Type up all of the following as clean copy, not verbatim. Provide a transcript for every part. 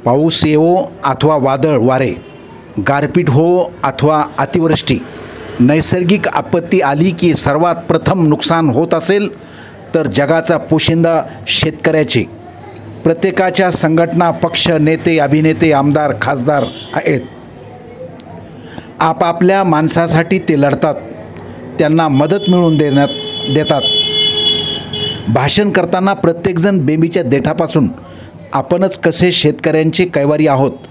पाऊस येवो अथवा वादळ वारे, गारपीट हो अथवा अतिवृष्टी, नैसर्गिक आपत्ती आली की सर्वात प्रथम नुकसान होत असेल तर जगाचा पोशिंदा शेतकऱ्याचे. प्रत्येकाच्या संघटना, पक्ष, नेते, अभिनेते, आमदार, खासदार आहेत. आपापल्या माणसासाठी ते लढतात, त्यांना मदत मिळवून देतात. भाषण करताना प्रत्येकजण बेंबीच्या देठापासून आपणच कसे शेतकऱ्यांचे कैवारी आहोत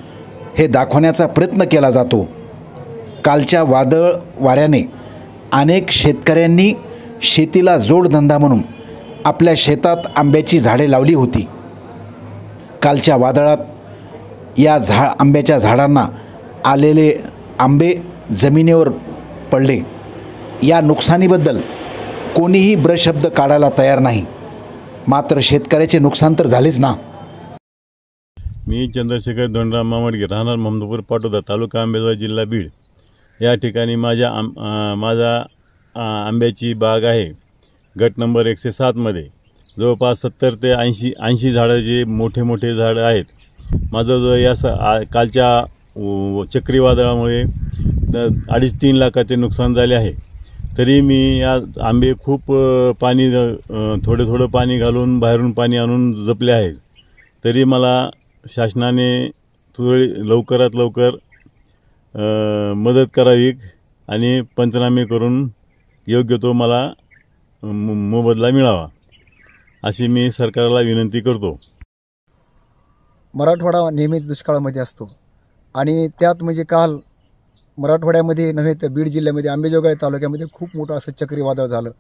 हे दाखवण्याचा प्रयत्न केला जातो. कालच्या वादळ वाऱ्याने अनेक शेतकऱ्यांनी शेतीला जोडधंदा म्हणून आपल्या शेतात आंब्याची झाडे लावली होती. कालच्या वादळात या आंब्याच्या झाडांना आलेले आंबे जमिनीवर पडले. या नुकसानीबद्दल कोणीही ब्रशब्द काढायला तयार नाही. मात्र शेतकऱ्याचे नुकसान तर झालेच ना. मी चंद्रशेखर धोंडराम मामडगे, राहणार ममदापूर पाटोदा, तालुका आंबेजोगाई, जिल्हा बीड. या ठिकाणी माझा आंब्याची बाग आहे. गट नंबर 107मध्ये जवळपास 70 ते 80 झाडाचे मोठे मोठे झाडं आहेत. माझं जो या कालच्या चक्रीवादळामुळे 2.5-3 लाखाचे नुकसान झाले आहे. तरी मी या आंबे खूप थोडं पाणी घालून, बाहेरून पाणी आणून जपले आहेत. तरी मला शासनाने लवकरात लवकर मदत करावी आणि पंचनामे करून योग्य तो मला मोबदला मिळावा, अशी मी सरकारला विनंती करतो. मराठवाडा नेहमीच दुष्काळामध्ये असतो आणि त्यात म्हणजे काल मराठवाड्यामध्ये नव्हे तर बीड जिल्ह्यामध्ये अंबेजोगाई तालुक्यामध्ये खूप मोठं असं चक्रीवादळ झालं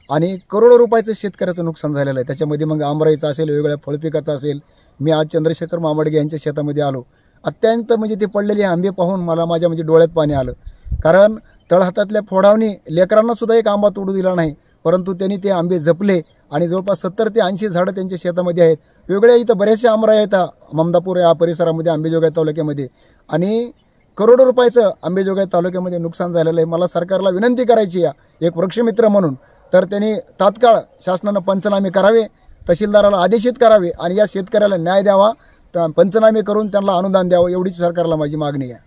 आणि करोडो रुपयाचं शेतकऱ्याचं नुकसान झालेलं आहे. त्याच्यामध्ये मग आंबराईचं असेल, वेगवेगळ्या फळपिकाचं असेल. मी आज चंद्रशेखर मामडगे यांच्या शेतामध्ये आलो. अत्यंत म्हणजे ते पडलेले आंबे पाहून मला माझ्या डोळ्यात पाणी आलं. कारण तळहातातल्या फोडावणी लेकरांना सुद्धा एक आंबा तोडू दिला नाही, परंतु त्यांनी ते आंबे जपले आणि जवळपास 70 ते 80 झाडं त्यांच्या शेतामध्ये आहेत. वेगळ्या इथं बरेचसे आंबराई आहेत ममदापूर या परिसरामध्ये, अंबेजोगाई तालुक्यामध्ये, आणि करोडो रुपयाचं अंबेजोगाई तालुक्यामध्ये नुकसान झालेलं आहे. मला सरकारला विनंती करायची आहे एक वृक्षमित्र म्हणून, तर त्यांनी तात्काळ शासनानं पंचनामे करावे, तहसीलदाराला आदेशित करावे आणि या शेतकऱ्याला न्याय द्यावा, पंचनामे करून त्यांना अनुदान द्यावं, एवढीच सरकारला माझी मागणी आहे.